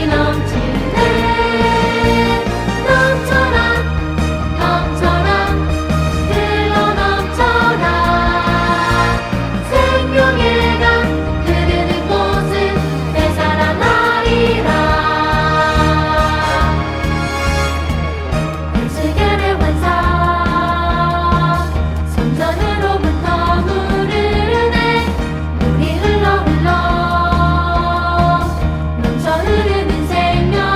흘러 넘쳐 흐르는 생명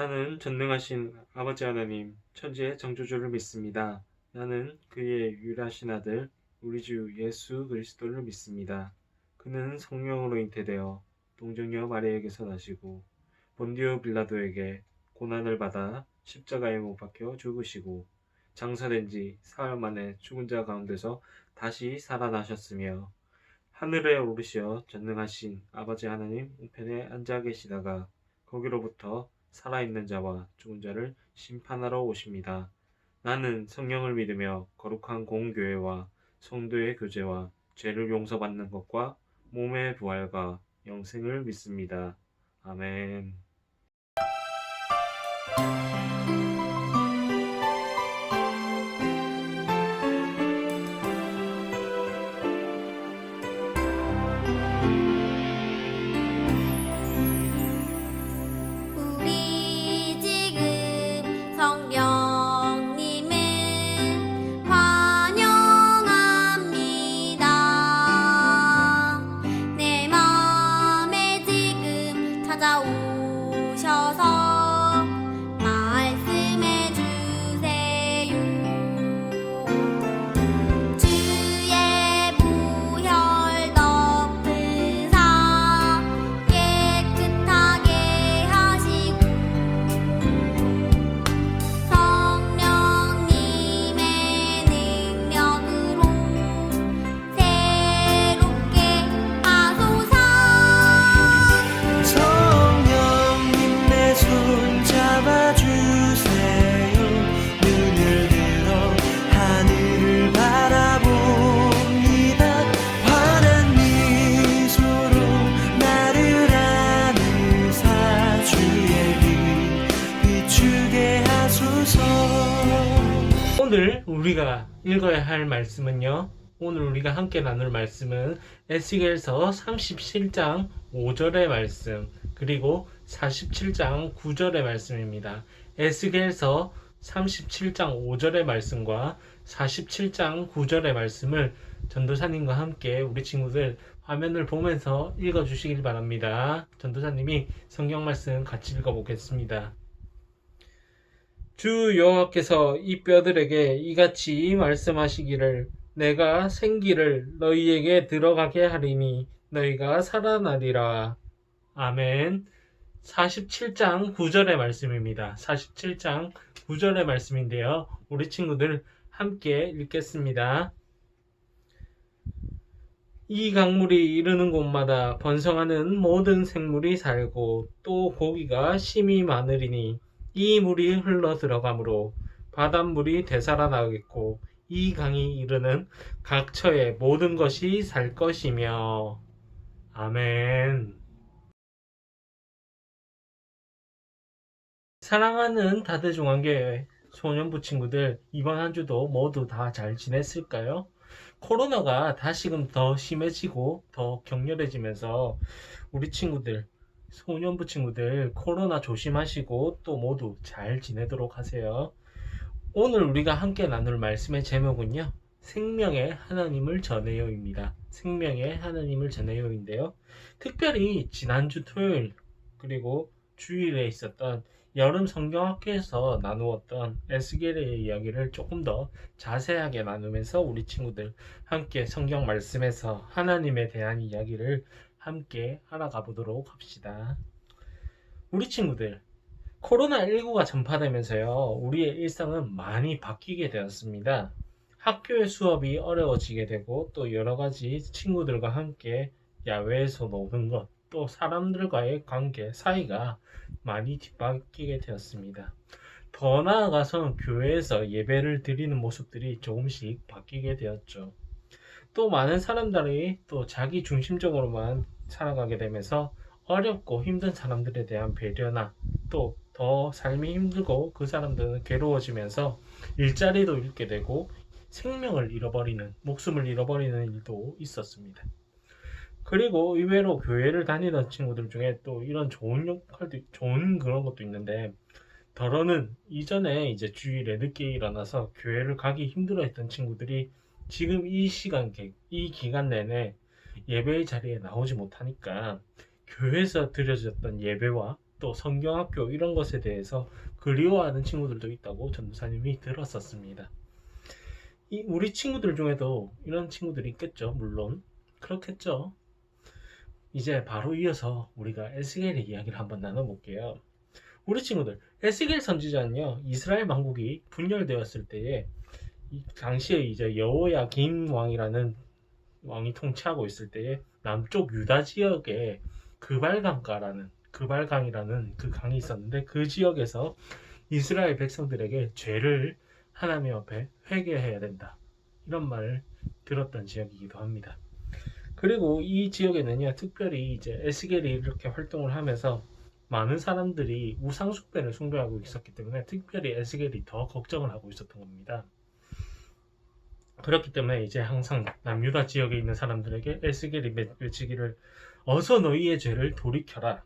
나는 전능하신 아버지 하나님, 천지의 창조주를 믿습니다. 나는 그의 유일하신 아들, 우리 주 예수 그리스도를 믿습니다. 그는 성령으로 잉태되어 동정녀 마리아에게서 나시고 본디오 빌라도에게 고난을 받아 십자가에 못 박혀 죽으시고 장사된 지 사흘 만에 죽은 자 가운데서 다시 살아나셨으며 하늘에 오르시어 전능하신 아버지 하나님 우편에 앉아 계시다가 거기로부터 살아있는 자와 죽은 자를 심판하러 오십니다. 나는 성령을 믿으며 거룩한 공교회와 성도의 교제와 죄를 용서받는 것과 몸의 부활과 영생을 믿습니다. 아멘. 우리 지금 성령님을 환영합니다. 내 맘에 지금 찾아오셔서 말씀해 주세요. 주의 보혈 덮으사 깨끗하게 하시고 성령님의 능력으로 새롭게 하소서. 성령님 내 손 잡아주세요. 눈을 들어 하늘을 바라봅니다. 환한 미소로 나를 안으사 주의 빛 비추게 하소서. 오늘 우리가 읽어야 할 말씀은요. 오늘 우리가 함께 나눌 말씀은 에스겔서 37장 5절의 말씀 그리고 47장 9절의 말씀입니다. 에스겔서 37장 5절의 말씀과 47장 9절의 말씀을 전도사님과 함께 우리 친구들 화면을 보면서 읽어주시길 바랍니다. 전도사님이 성경 말씀 같이 읽어보겠습니다. 주 여호와께서 이 뼈들에게 이같이 말씀하시기를 내가 생기를 너희에게 들어가게 하리니 너희가 살아나리라. 아멘. 47장 9절의 말씀입니다. 47장 9절의 말씀인데요. 우리 친구들 함께 읽겠습니다. 이 강물이 이르는 곳마다 번성하는 모든 생물이 살고 또 고기가 심히 많으리니 이 물이 흘러 들어가므로 바닷물이 되살아나겠고 이 강이 이르는 각 처의 모든 것이 살 것이며. 아멘. 사랑하는 다대중앙교회 소년부 친구들, 이번 한 주도 모두 다 잘 지냈을까요? 코로나가 다시금 더 심해지고 더 격렬해지면서 우리 친구들, 소년부 친구들 코로나 조심하시고 또 모두 잘 지내도록 하세요. 오늘 우리가 함께 나눌 말씀의 제목은요. 생명의 하나님을 전해요입니다. 생명의 하나님을 전해요인데요. 특별히 지난주 토요일 그리고 주일에 있었던 여름 성경학교에서 나누었던 에스겔의 이야기를 조금 더 자세하게 나누면서 우리 친구들 함께 성경 말씀에서 하나님에 대한 이야기를 함께 알아가 보도록 합시다. 우리 친구들, 코로나19가 전파되면서요, 우리의 일상은 많이 바뀌게 되었습니다. 학교의 수업이 어려워지게 되고 또 여러 가지 친구들과 함께 야외에서 노는 것, 또 사람들과의 관계, 사이가 많이 뒤바뀌게 되었습니다. 더 나아가서는 교회에서 예배를 드리는 모습들이 조금씩 바뀌게 되었죠. 또 많은 사람들이 또 자기 중심적으로만 살아가게 되면서 어렵고 힘든 사람들에 대한 배려나 또 더 삶이 힘들고 그 사람들은 괴로워지면서 일자리도 잃게 되고 생명을 잃어버리는, 목숨을 잃어버리는 일도 있었습니다. 그리고 의외로 교회를 다니던 친구들 중에 또 이런 좋은 역할도, 좋은 그런 것도 있는데, 더러는 이전에 이제 주일에 늦게 일어나서 교회를 가기 힘들어했던 친구들이 지금 이 시간, 이 기간 내내 예배의 자리에 나오지 못하니까 교회에서 드려졌던 예배와 또 성경학교 이런 것에 대해서 그리워하는 친구들도 있다고 전도사님이 들었었습니다. 우리 친구들 중에도 이런 친구들이 있겠죠. 물론 그렇겠죠. 이제 바로 이어서 우리가 에스겔의 이야기를 한번 나눠볼게요. 우리 친구들, 에스겔 선지자는요, 이스라엘 왕국이 분열되었을 때에 이 당시에 이제 여호야긴 왕이라는 왕이 통치하고 있을 때에 남쪽 유다 지역에 그발강이라는 그 강이 있었는데, 그 지역에서 이스라엘 백성들에게 죄를 하나님 앞에 회개해야 된다, 이런 말을 들었던 지역이기도 합니다. 그리고 이 지역에는요, 특별히 이제 에스겔이 이렇게 활동을 하면서 많은 사람들이 우상 숭배를 숭배하고 있었기 때문에 특별히 에스겔이 더 걱정을 하고 있었던 겁니다. 그렇기 때문에 이제 항상 남유다 지역에 있는 사람들에게 에스겔이 외치기를, 어서 너희의 죄를 돌이켜라.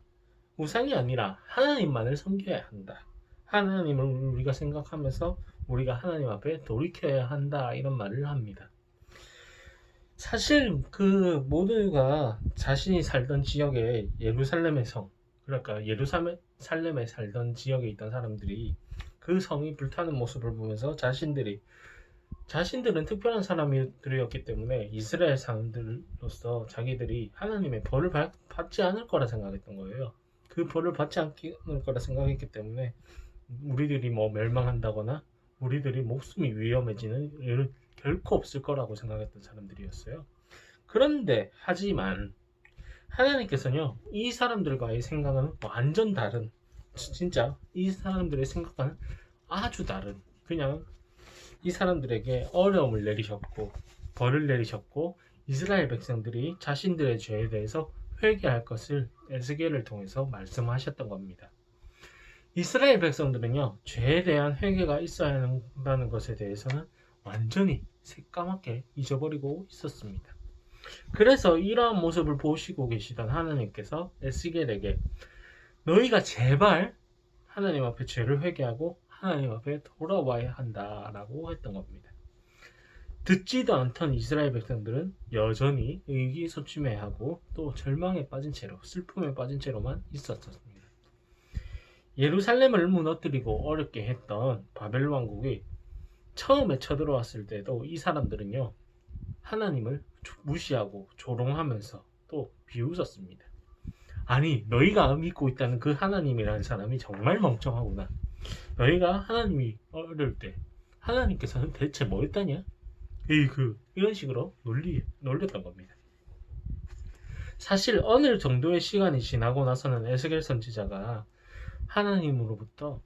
우상이 아니라 하나님만을 섬겨야 한다. 하나님을 우리가 생각하면서 우리가 하나님 앞에 돌이켜야 한다, 이런 말을 합니다. 사실 그 모두가 자신이 살던 지역에 예루살렘의 성, 그러니까 예루살렘에 살던 지역에 있던 사람들이 그 성이 불타는 모습을 보면서 자신들은 특별한 사람들이었기 때문에 이스라엘 사람들로서 자기들이 하나님의 벌을 받지 않을 거라 생각했던 거예요. 그 벌을 받지 않을 거라 생각했기 때문에 우리들이 뭐 멸망한다거나 우리들이 목숨이 위험해지는 일은 결코 없을 거라고 생각했던 사람들이었어요. 그런데 하지만 하나님께서는요, 이 사람들과의 생각은 완전 다른, 진짜 이 사람들의 생각과는 아주 다른, 그냥 이 사람들에게 어려움을 내리셨고 벌을 내리셨고 이스라엘 백성들이 자신들의 죄에 대해서 회개할 것을 에스겔을 통해서 말씀하셨던 겁니다. 이스라엘 백성들은요, 죄에 대한 회개가 있어야 한다는 것에 대해서는 완전히 새까맣게 잊어버리고 있었습니다. 그래서 이러한 모습을 보시고 계시던 하나님께서 에스겔에게 너희가 제발 하나님 앞에 죄를 회개하고 하나님 앞에 돌아와야 한다라고 했던 겁니다. 듣지도 않던 이스라엘 백성들은 여전히 의기소침해하고 또 절망에 빠진 채로, 슬픔에 빠진 채로만 있었습니다. 예루살렘을 무너뜨리고 어렵게 했던 바벨 왕국이 처음에 쳐들어왔을 때도 이 사람들은요, 하나님을 무시하고 조롱하면서 또 비웃었습니다. 아니, 너희가 믿고 있다는 그 하나님이라는 사람이 정말 멍청하구나. 너희가 하나님이 어려울 때 하나님께서는 대체 뭐였다냐? 이런 식으로 놀렸던 겁니다. 사실 어느 정도의 시간이 지나고 나서는 에스겔 선지자가 하나님으로부터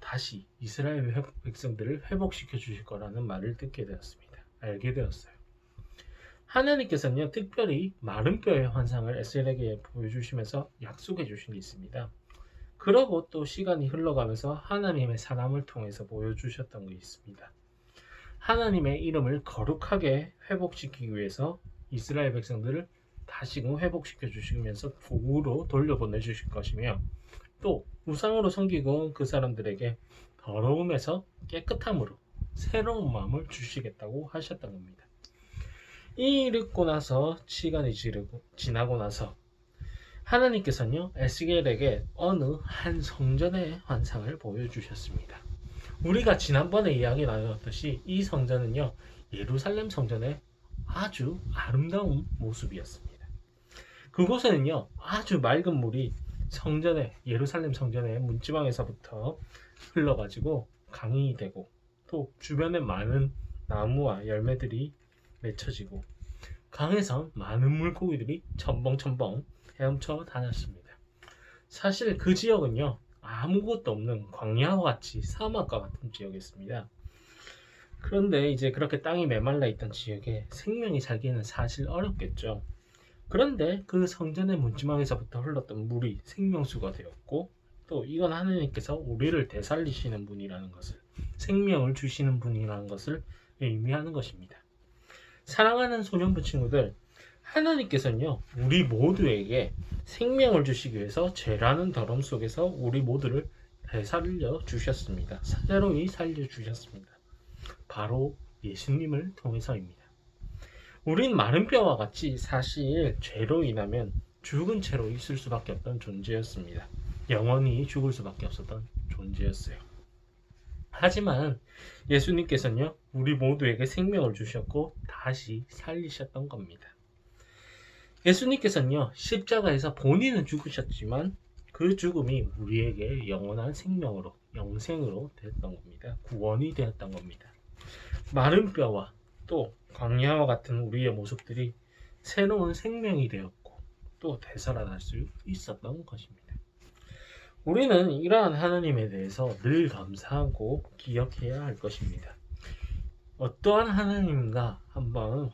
다시 이스라엘 백성들을 회복시켜 주실 거라는 말을 듣게 되었습니다. 알게 되었어요. 하나님께서는요, 특별히 마른 뼈의 환상을 에스겔에게 보여주시면서 약속해 주신 게 있습니다. 그러고 또 시간이 흘러가면서 하나님의 사람을 통해서 보여주셨던 게 있습니다. 하나님의 이름을 거룩하게 회복시키기 위해서 이스라엘 백성들을 다시금 회복시켜 주시면서 북으로 돌려보내 주실 것이며, 또 우상으로 섬기고 그 사람들에게 더러움에서 깨끗함으로 새로운 마음을 주시겠다고 하셨던 겁니다. 이르고 나서 시간이 지나고 나서 하나님께서는요, 에스겔에게 어느 한 성전의 환상을 보여주셨습니다. 우리가 지난번에 이야기 나눴듯이 이 성전은요, 예루살렘 성전의 아주 아름다운 모습이었습니다. 그곳에는요, 아주 맑은 물이 예루살렘 성전의 문지방에서부터 흘러가지고 강이 되고, 또 주변에 많은 나무와 열매들이 맺혀지고, 강에서 많은 물고기들이 첨벙첨벙 헤엄쳐 다녔습니다. 사실 그 지역은요, 아무것도 없는 광야와 같이 사막과 같은 지역이었습니다. 그런데 이제 그렇게 땅이 메말라 있던 지역에 생명이 살기는 사실 어렵겠죠. 그런데 그 성전의 문지방에서부터 흘렀던 물이 생명수가 되었고, 또 이건 하나님께서 우리를 되살리시는 분이라는 것을, 생명을 주시는 분이라는 것을 의미하는 것입니다. 사랑하는 소년부 친구들, 하나님께서는요, 우리 모두에게 생명을 주시기 위해서 죄라는 더럼 속에서 우리 모두를 되살려 주셨습니다. 새로이 살려 주셨습니다. 바로 예수님을 통해서입니다. 우린 마른 뼈와 같이 사실 죄로 인하면 죽은 채로 있을 수밖에 없던 존재였습니다. 영원히 죽을 수밖에 없었던 존재였어요. 하지만 예수님께서는요, 우리 모두에게 생명을 주셨고 다시 살리셨던 겁니다. 예수님께서는요, 십자가에서 본인은 죽으셨지만 그 죽음이 우리에게 영원한 생명으로, 영생으로 되었던 겁니다. 구원이 되었던 겁니다. 마른 뼈와 또 광야와 같은 우리의 모습들이 새로운 생명이 되었고 또 되살아날 수 있었던 것입니다. 우리는 이러한 하나님에 대해서 늘 감사하고 기억해야 할 것입니다. 어떠한 하나님인가 한번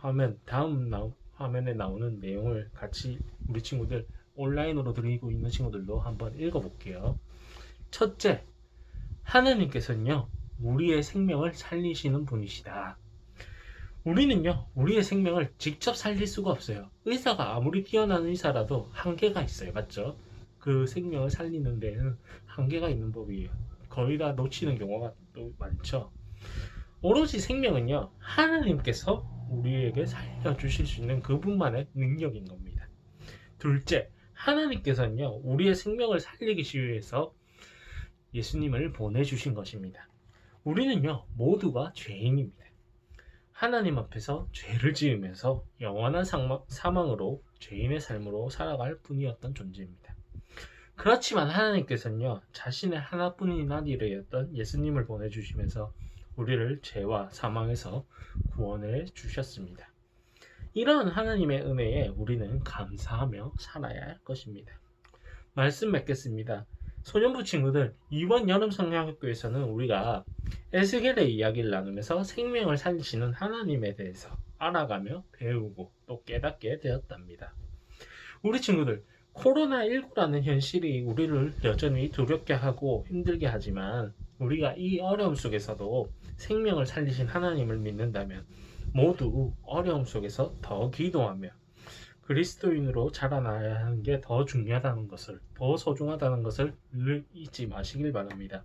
다음 화면에 나오는 내용을 같이 우리 친구들 온라인으로 들리고 있는 친구들도 한번 읽어볼게요. 첫째, 하나님께서는요, 우리의 생명을 살리시는 분이시다. 우리는요, 우리의 생명을 직접 살릴 수가 없어요. 의사가 아무리 뛰어난 의사라도 한계가 있어요. 맞죠? 그 생명을 살리는 데는 한계가 있는 법이에요. 거의 다 놓치는 경우가 또 많죠. 오로지 생명은요, 하나님께서 우리에게 살려주실 수 있는 그분만의 능력인 겁니다. 둘째, 하나님께서는요, 우리의 생명을 살리기 위해서 예수님을 보내주신 것입니다. 우리는요, 모두가 죄인입니다. 하나님 앞에서 죄를 지으면서 영원한 사망으로 죄인의 삶으로 살아갈 뿐이었던 존재입니다. 그렇지만 하나님께서는요, 자신의 하나뿐인 아들이었던 예수님을 보내주시면서 우리를 죄와 사망에서 구원해 주셨습니다. 이러한 하나님의 은혜에 우리는 감사하며 살아야 할 것입니다. 말씀 맺겠습니다. 소년부 친구들, 이번 여름 성경학교에서는 우리가 에스겔의 이야기를 나누면서 생명을 살리시는 하나님에 대해서 알아가며 배우고 또 깨닫게 되었답니다. 우리 친구들, 코로나19라는 현실이 우리를 여전히 두렵게 하고 힘들게 하지만 우리가 이 어려움 속에서도 생명을 살리신 하나님을 믿는다면 모두 어려움 속에서 더 기도하며 그리스도인으로 자라나야 하는 게 더 중요하다는 것을, 더 소중하다는 것을 늘 잊지 마시길 바랍니다.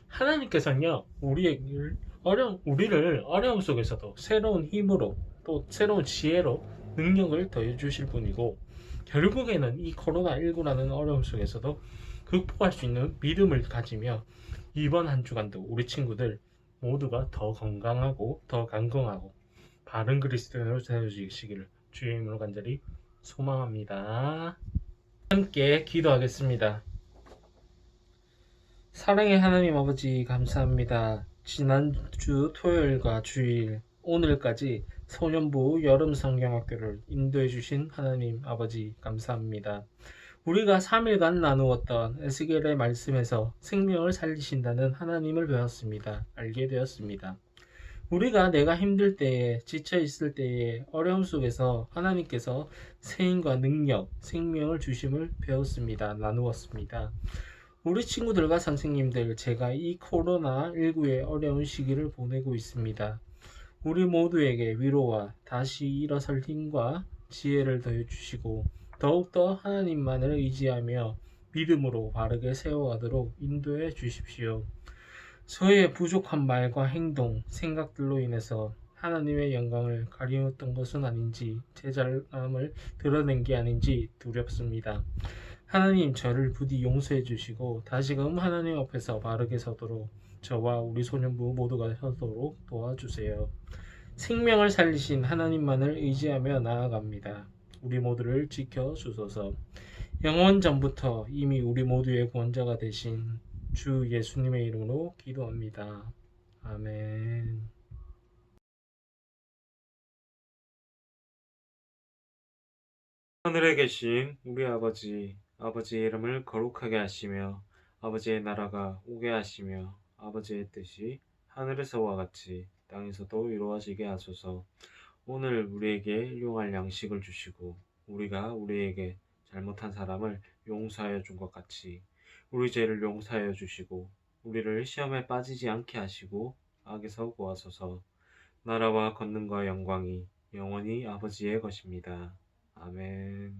하나님께서는요, 우리를 어려움 속에서도 새로운 힘으로 또 새로운 지혜로 능력을 더해 주실 분이고, 결국에는 이 코로나19라는 어려움 속에서도 극복할 수 있는 믿음을 가지며 이번 한 주간도 우리 친구들 모두가 더 건강하고 더 강건하고 바른 그리스도인으로 되어주시기를 주의 이름으로 간절히 소망합니다. 함께 기도하겠습니다. 사랑의 하나님 아버지, 감사합니다. 지난주 토요일과 주일, 오늘까지 소년부 여름 성경학교를 인도해 주신 하나님 아버지, 감사합니다. 우리가 3일간 나누었던 에스겔의 말씀에서 생명을 살리신다는 하나님을 배웠습니다. 알게 되었습니다. 우리가 내가 힘들 때에, 지쳐 있을 때에, 어려움 속에서 하나님께서 세임과 능력, 생명을 주심을 배웠습니다. 나누었습니다. 우리 친구들과 선생님들, 제가 이 코로나19의 어려운 시기를 보내고 있습니다. 우리 모두에게 위로와 다시 일어설 힘과 지혜를 더해 주시고 더욱더 하나님만을 의지하며 믿음으로 바르게 세워가도록 인도해 주십시오. 저의 부족한 말과 행동, 생각들로 인해서 하나님의 영광을 가리웠던 것은 아닌지, 제 잘남을 드러낸 게 아닌지 두렵습니다. 하나님, 저를 부디 용서해 주시고 다시금 하나님 앞에서 바르게 서도록 저와 우리 소년부 모두가 서도록 도와주세요. 생명을 살리신 하나님만을 의지하며 나아갑니다. 우리 모두를 지켜주소서. 영원 전부터 이미 우리 모두의 구원자가 되신 주 예수님의 이름으로 기도합니다. 아멘. 하늘에 계신 우리 아버지, 아버지의 이름을 거룩하게 하시며 아버지의 나라가 오게 하시며 아버지의 뜻이 하늘에서와 같이 땅에서도 이루어지게 하소서. 오늘 우리에게 일용할 양식을 주시고 우리가 우리에게 잘못한 사람을 용서하여 준 것 같이 우리 죄를 용서하여 주시고 우리를 시험에 빠지지 않게 하시고 악에서 구하소서. 나라와 권능과 영광이 영원히 아버지의 것입니다. 아멘.